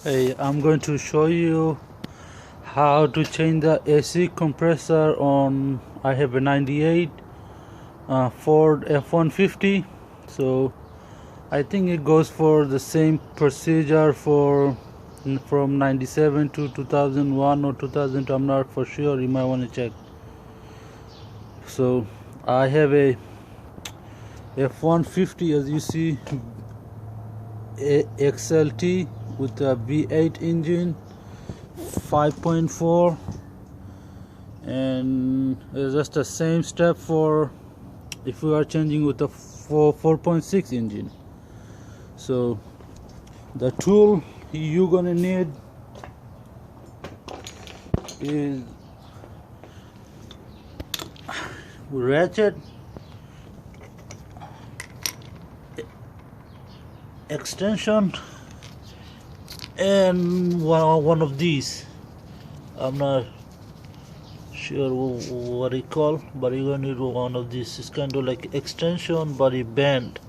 Hey, I'm going to show you how to change the AC compressor on, I have a 98 Ford F150. So I think it goes for the same procedure for from 97 to 2001 or 2000. I'm not for sure, you might want to check. So I have a F150, as you see, XLT with a V8 engine, 5.4, and it's just the same step for if we are changing with a 4.6 engine. So the tool you're gonna need is ratchet, extension, and one of these. I'm not sure what it called, but you're gonna need one of these. It's kind of like extension but it bent.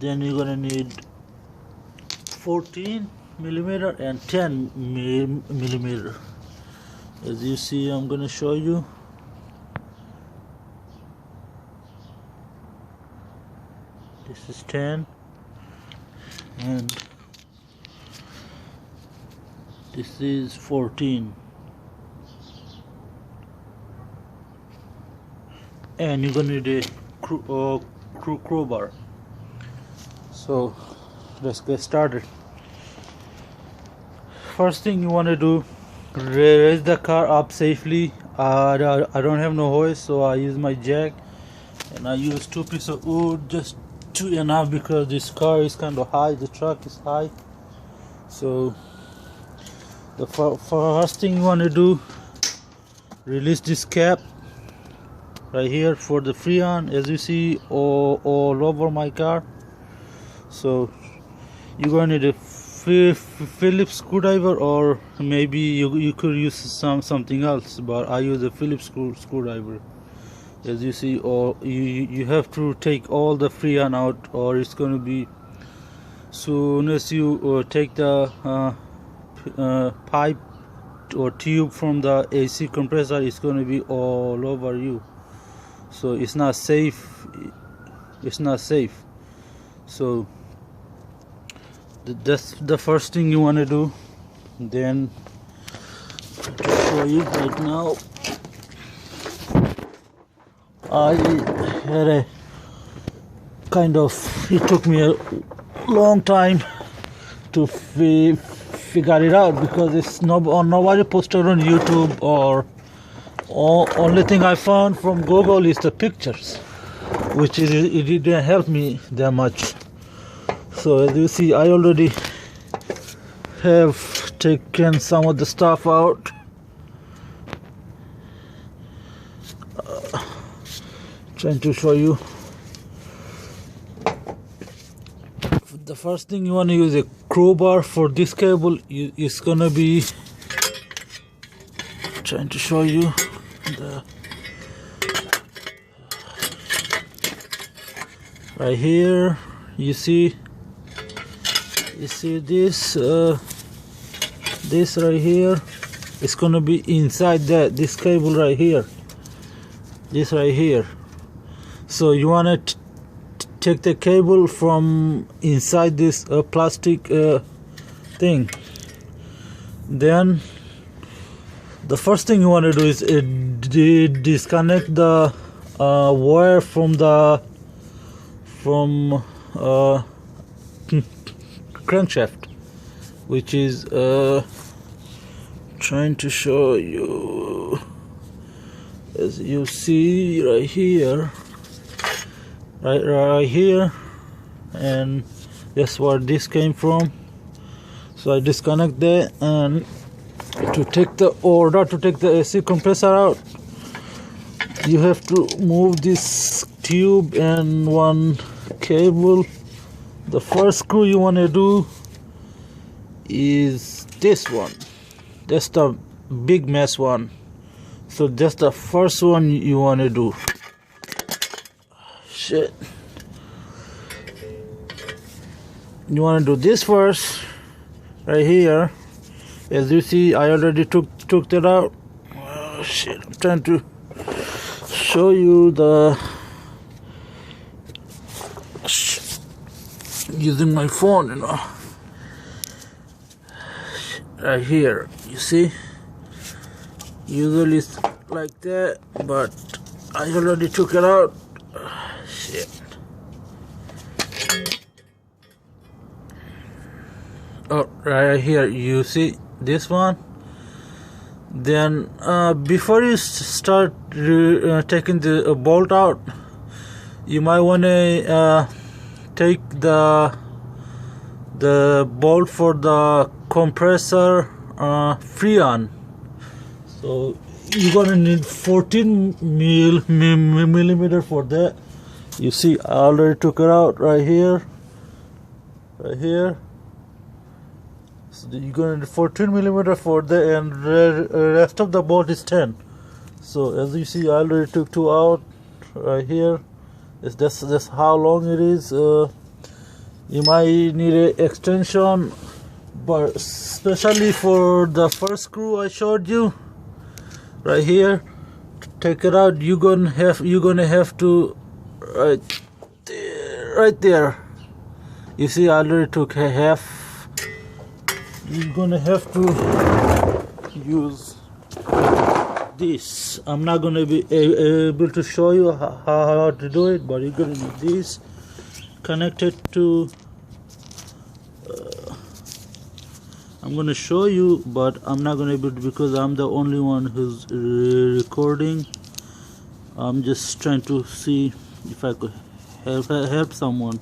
Then you're gonna need 14 millimeter and 10 millimeter. As you see, I'm gonna show you. This is 10 and this is 14, and you're gonna need a crowbar. So let's get started. First thing you want to do, raise the car up safely. I don't have no hoist, so I use my jack, and I use 2 pieces of wood, just 2 enough because this car is kind of high, the truck is high. So the first thing you want to do, release this cap right here for the freon, as you see all over my car. So you're going to need a Phillips screwdriver, or maybe you could use something else, but I use a Phillips screwdriver. As you see, or you have to take all the freon out, or it's going to be, soon as you take the pipe or tube from the AC compressor, it's going to be all over you. So it's not safe. So that's the first thing you want to do. Then to show you right now, I had a kind of, it took me a long time to figure it out, because it's nobody posted on YouTube, or only thing I found from Google is the pictures, which it didn't help me that much. So as you see, I already have taken some of the stuff out. Trying to show you. The first thing you want to use a crowbar for this cable. It's gonna be, trying to show you right here. You see this this right here. It's gonna be inside this cable right here. This right here. So you want to take the cable from inside this plastic thing. Then the first thing you want to do is disconnect the wire from crankshaft, which is trying to show you, as you see right here, right here, and that's where this came from. So I disconnect that, and to take the AC compressor out, you have to move this tube and one cable. The first screw you want to do is this one. That's the big mess one. So that's the first one you want to do. Shit. You want to do this first, right here. As you see, I already took that out. Oh, shit, I'm trying to show you the using my phone, you know. Right here, you see, usually it's like that, but I already took it out. Shit. Oh, right here, you see this one. Then before you start taking the bolt out, you might want to take the bolt for the compressor freon. So you're gonna need 14 millimeter for that. You see, I already took it out right here. So you're gonna need 14 millimeter for that, and the rest of the bolt is 10. So as you see, I already took 2 out right here. It's just how long it is. You might need an extension, but especially for the first screw I showed you right here, to take it out, you're gonna have to right there. You see, I already took half. You're gonna have to use this. I'm not gonna be able to show you how to do it, but you're gonna need this connected to I'm gonna show you, but I'm not gonna be able to, because I'm the only one who's recording. I'm just trying to see if I could help someone.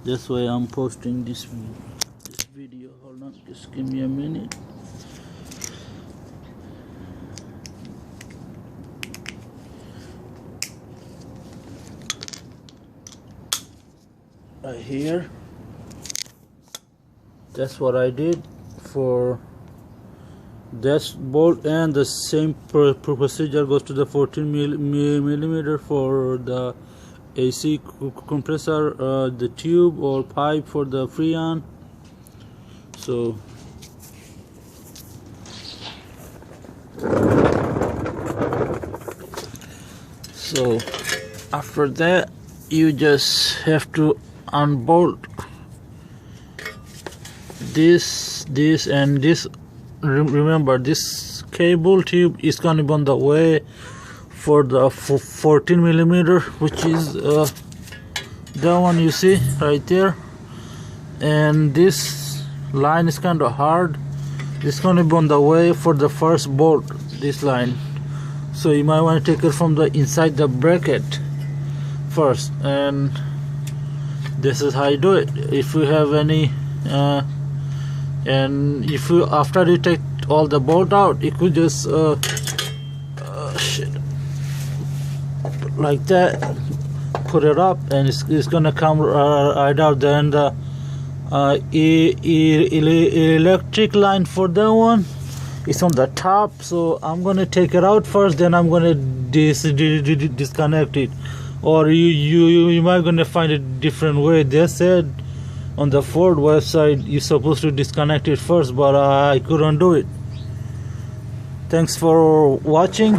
That's why I'm posting this video. Hold on, just give me a minute. Right here, that's what I did for this bolt, and the same procedure goes to the 14 millimeter for the AC compressor, the tube or pipe for the freon. So after that, you just have to unbolt this and this. Remember, this cable tube is gonna be on the way for the 14 millimeter, which is that one you see right there, and this line is kind of hard. It's gonna be on the way for the first bolt, this line. So you might want to take it from the inside the bracket first, and this is how you do it. If you have any and if you, after you take all the bolt out, you could just like that, put it up, and it's gonna come right out. Then the electric line for that one is on the top, so I'm gonna take it out first, then I'm gonna disconnect it. Or you might gonna find a different way. They said on the Ford website you're supposed to disconnect it first, but I couldn't do it. Thanks for watching.